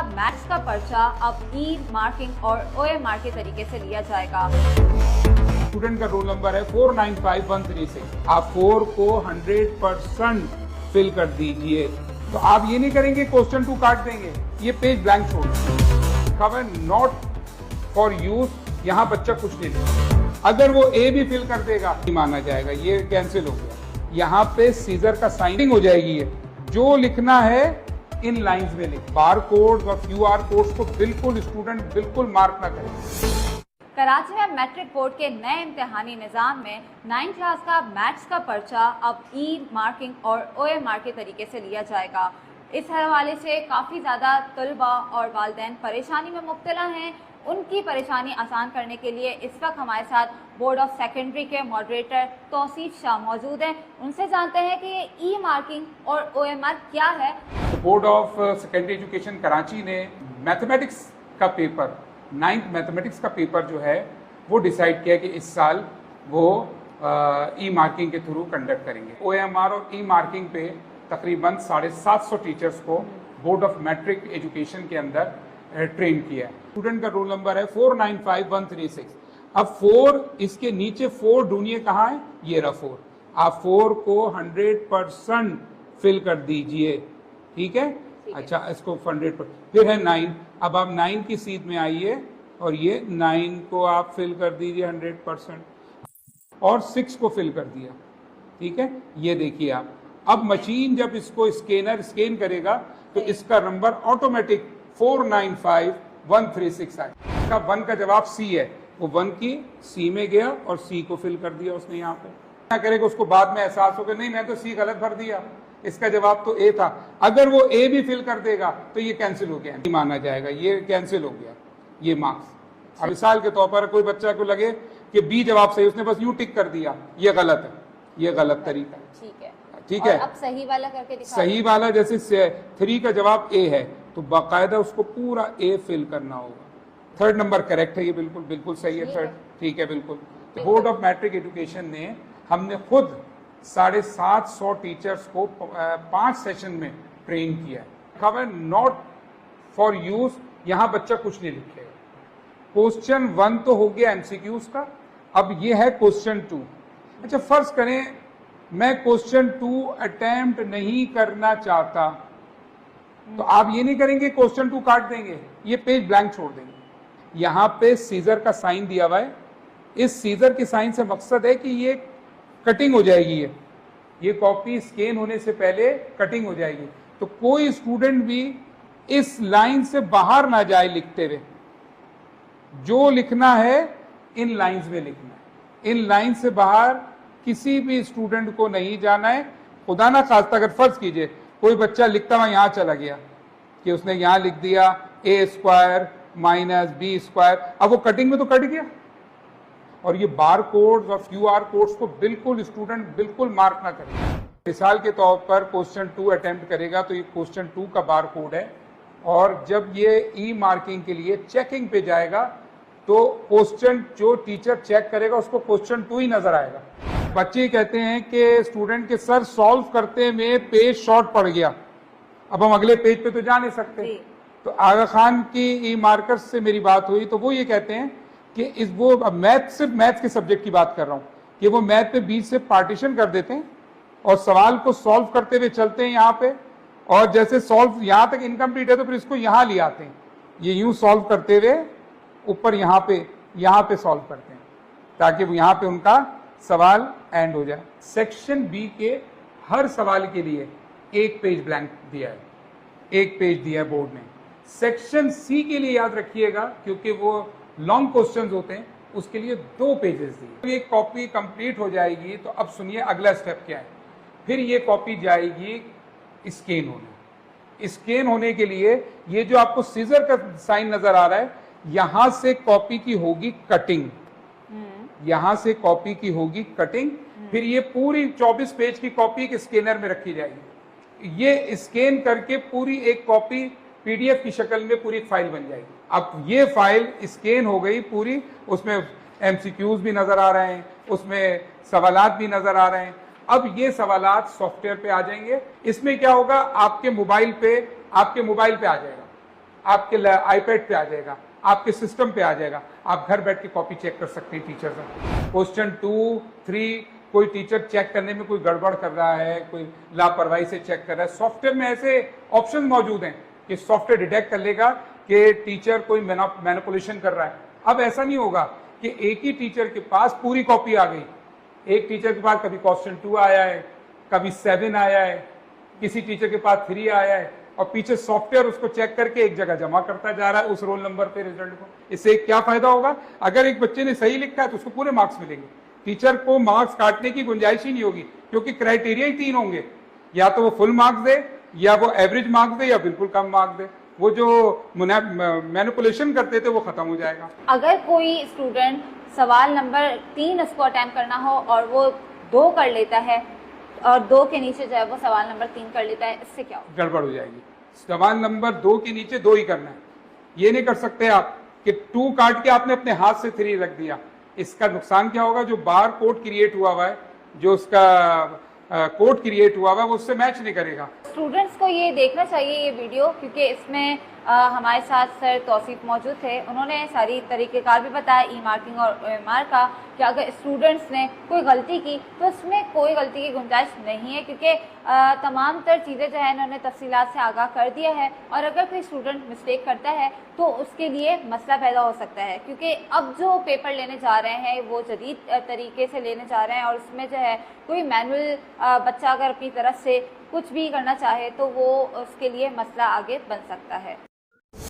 Maths का पर्चा अब ई मार्किंग और ओएमआर के तरीके से लिया जाएगा। स्टूडेंट का रोल नंबर है 495136। आप 4 को 100% फिल कर दीजिए। तो आप ये नहीं करेंगे क्वेश्चन 2 काट देंगे, ये पेज ब्लैंक छोड़ देंगे। कवर नॉट फॉर यूज, यहाँ बच्चा कुछ नहीं लिखेगा। अगर वो ए भी फिल कर देगा नहीं माना जाएगा, ये कैंसिल हो गया। यहाँ पे सीजर का साइनिंग हो जाएगी। ये जो लिखना है इन लाइंस में लिख। बार कोड और क्यूआर कोड्स को बिल्कुल स्टूडेंट बिल्कुल मार्क ना करें। कराची में मैट्रिक बोर्ड के नए इम्तिहानी निज़ाम में 9th क्लास का मैथ्स का पर्चा अब ई मार्किंग और ओएमआर के तरीके से लिया जाएगा। इस हवाले से काफ़ी ज़्यादा तलबा और वालिदैन परेशानी में मुब्तला हैं। उनकी परेशानी आसान करने के लिए इस वक्त हमारे साथ बोर्ड ऑफ सेकेंडरी के मॉडरेटर तौसीफ शाह मौजूद हैं। उनसे जानते हैं कि ये ई मार्किंग और ओएमआर क्या है। Board of secondary education Karachi ने मैथमेटिक्स का पेपर 9th मैथमेटिक्स का पेपर जो है वो डिसाइड किया कि इस साल वो ई मार्किंग के थ्रू कंडक्ट करेंगे। ओएमआर और ई मार्किंग पे तकरीबन 750 टीचर्स को बोर्ड ऑफ मैट्रिक एजुकेशन के अंदर ट्रेन किया है। स्टूडेंट का रोल नंबर है 495136। अब 4 इसके नीचे 4 ढूंढिए कहाँ है, ये रहा 4। आप 4 को 100% फिल कर दीजिए, ठीक है। अच्छा, इसको 100%। फिर है 9। अब आप 9 की सीट में आइए और ये 9 को आप फिल कर दीजिए 100% और 6 को फिल कर दिया, ठीक है। ये देखिए आप, अब मशीन जब इसको स्कैन करेगा तो इसका नंबर ऑटोमेटिक 495136 आए। का 1 का जवाब सी है, वो 1 की सी में गया और सी को फिल कर दिया उसने। यहाँ पे क्या करेगा, उसको बाद में एहसास होगा नहीं मैं तो सी गलत भर दिया, इसका जवाब तो ए था। अगर वो ए भी फिल कर देगा तो ये कैंसिल हो गया, नहीं माना जाएगा, ये कैंसिल हो गया ये मार्क्स। अब मिसाल के तौर पर कोई बच्चा को लगे कि बी जवाब सही, उसने बस यूं टिक कर दिया, ये गलत है, ये गलत तरीका है, ठीक है। अब सही वाला करके दिखा। सही वाला जैसे 3 का जवाब ए है तो बाकायदा उसको पूरा ए फिल करना होगा। 3rd नंबर करेक्ट है, ये बिल्कुल बिल्कुल सही है 3rd, ठीक है बिल्कुल। बोर्ड ऑफ मैट्रिक एजुकेशन ने हमने खुद 750 टीचर्स को 5 सेशन में ट्रेन किया है। कवर नॉट फॉर यूज, यहाँ बच्चा कुछ नहीं लिखेगा। क्वेश्चन 1 तो हो गया एमसीक्यूज का, अब ये है क्वेश्चन 2। अच्छा, फर्ज करें मैं क्वेश्चन 2 अटेम्प्ट नहीं करना चाहता, तो आप ये नहीं करेंगे क्वेश्चन 2 काट देंगे, ये पेज ब्लैंक छोड़ देंगे। यहाँ पे सीजर का साइन दिया हुआ है। इस सीजर के साइन से मकसद है कि ये कटिंग हो जाएगी, ये कॉपी स्कैन होने से पहले कटिंग हो जाएगी, तो कोई स्टूडेंट भी इस लाइन से बाहर ना जाए लिखते हुए। जो लिखना है इन लाइंस में लिखना है, इन लाइन से बाहर किसी भी स्टूडेंट को नहीं जाना है। खुदा ना खास्ता अगर फर्ज कीजिए कोई बच्चा लिखता हुआ यहाँ चला गया कि उसने यहाँ लिख दिया a² माइनस b², अब वो कटिंग में तो कट गया। और ये बार कोड्स और क्यूआर कोड्स को बिल्कुल स्टूडेंट बिल्कुल मार्क ना करें। मिसाल के तौर पर क्वेश्चन 2 अटेम्प्ट करेगा तो ये क्वेश्चन 2 का बार कोड है, और जब ये ई मार्किंग के लिए चेकिंग पे जाएगा तो क्वेश्चन जो टीचर चेक करेगा उसको क्वेश्चन 2 ही नजर आएगा। बच्चे कहते हैं कि स्टूडेंट के सर सॉल्व करते में पेज शॉर्ट पड़ गया, अब हम अगले पेज पे तो जा नहीं सकते। तो आगा खान की ई मार्कर्स से मेरी बात हुई तो वो ये कहते हैं कि इस वो मैथ, सिर्फ मैथ के सब्जेक्ट की बात कर रहा हूँ, कि वो मैथ पे बीच से पार्टीशन कर देते हैं और सवाल को सॉल्व करते हुए चलते हैं यहाँ पे, और जैसे सॉल्व यहाँ तक इनकम्प्लीट है तो फिर इसको यहाँ ले आते हैं, ये यूं सॉल्व करते हुए ऊपर यहाँ पे सॉल्व करते हैं ताकि वो यहाँ पे उनका सवाल एंड हो जाए। सेक्शन बी के हर सवाल के लिए 1 पेज ब्लैंक दिया है, 1 पेज दिया है बोर्ड ने। सेक्शन सी के लिए याद रखिएगा क्योंकि वो लॉन्ग क्वेश्चंस होते हैं, उसके लिए 2 पेजेस दिए। एक कॉपी कंप्लीट हो जाएगी तो अब सुनिए अगला स्टेप क्या है। फिर ये कॉपी जाएगी स्कैन होने। स्कैन होने के लिए ये जो आपको सीजर का साइन नजर आ रहा है, यहां से कॉपी की होगी कटिंग, यहां से कॉपी की होगी कटिंग। फिर ये पूरी 24 पेज की कॉपी एक स्कैनर में रखी जाएगी। ये स्कैन करके पूरी एक कॉपी पीडीएफ की शक्ल में पूरी फाइल बन जाएगी। अब ये फाइल स्कैन हो गई पूरी, उसमें एमसीक्यूज भी नजर आ रहे हैं, उसमें सवालात भी नजर आ रहे हैं। अब ये सवालात सॉफ्टवेयर पे आ जाएंगे। इसमें क्या होगा, आपके मोबाइल पे आ जाएगा। आपके आईपैड पे आ जाएगा, आपके सिस्टम पे आ जाएगा, आप घर बैठ के कॉपी चेक कर सकते हैं टीचर से। क्वेश्चन 2, 3 कोई टीचर चेक करने में कोई गड़बड़ कर रहा है, कोई लापरवाही से चेक कर रहा है, सॉफ्टवेयर में ऐसे ऑप्शन मौजूद हैं कि सॉफ्टवेयर डिटेक्ट कर लेगा कि टीचर कोई मैनिपुलेशन कर रहा है। अब ऐसा नहीं होगा कि एक ही टीचर के पास पूरी कॉपी आ गई, एक टीचर के पास कभी क्वेश्चन 2 आया है, कभी 7 आया है, किसी टीचर के पास 3 आया है, और पीछे सॉफ्टवेयर उसको चेक करके एक जगह जमा करता जा रहा है उस रोल नंबर पे रिजल्ट को। इससे क्या फायदा होगा, अगर एक बच्चे ने सही लिखा है तो उसको पूरे मार्क्स मिलेंगे, टीचर को मार्क्स काटने की गुंजाइश ही नहीं होगी, क्योंकि क्राइटेरिया ही 3 होंगे, या तो वो फुल मार्क्स दे, या वो एवरेज मार्क्स दे, या बिल्कुल कम मार्क्स दे। वो जो मैनिपुलेशन करते थे वो खत्म हो जाएगा। अगर कोई स्टूडेंट सवाल नंबर 3 उसको अटेम्प्ट करना हो और वो 2 कर लेता है और 2 के नीचे जो है वो सवाल नंबर 3 कर लेता है, इससे क्या होगा? गड़बड़ हो जाएगी। सवाल नंबर 2 के नीचे 2 ही करना है, ये नहीं कर सकते आप कि 2 काट के आपने अपने हाथ से 3 रख दिया। इसका नुकसान क्या होगा, जो बार कोड क्रिएट हुआ हुआ है, जो उसका कोड क्रिएट हुआ हुआ है, वो उससे मैच नहीं करेगा। स्टूडेंट्स को ये देखना चाहिए ये वीडियो, क्योंकि इसमें हमारे साथ सर तौसीफ मौजूद थे। उन्होंने सारी तरीक़ेकार भी बताया ई मार्किंग और OMR का, कि अगर स्टूडेंट्स ने कोई गलती की तो इसमें कोई गलती की गुंजाइश नहीं है, क्योंकि तमाम तर चीज़ें जो है इन्होंने तफसीलात से आगाह कर दिया है। और अगर कोई स्टूडेंट मिस्टेक करता है तो उसके लिए मसला पैदा हो सकता है, क्योंकि अब जो पेपर लेने जा रहे हैं वो जदीद तरीके से लेने जा रहे हैं, और उसमें जो है कोई मैनुअल बच्चा अगर अपनी तरफ से कुछ भी करना चाहे तो वो उसके लिए मसला आगे बन सकता है।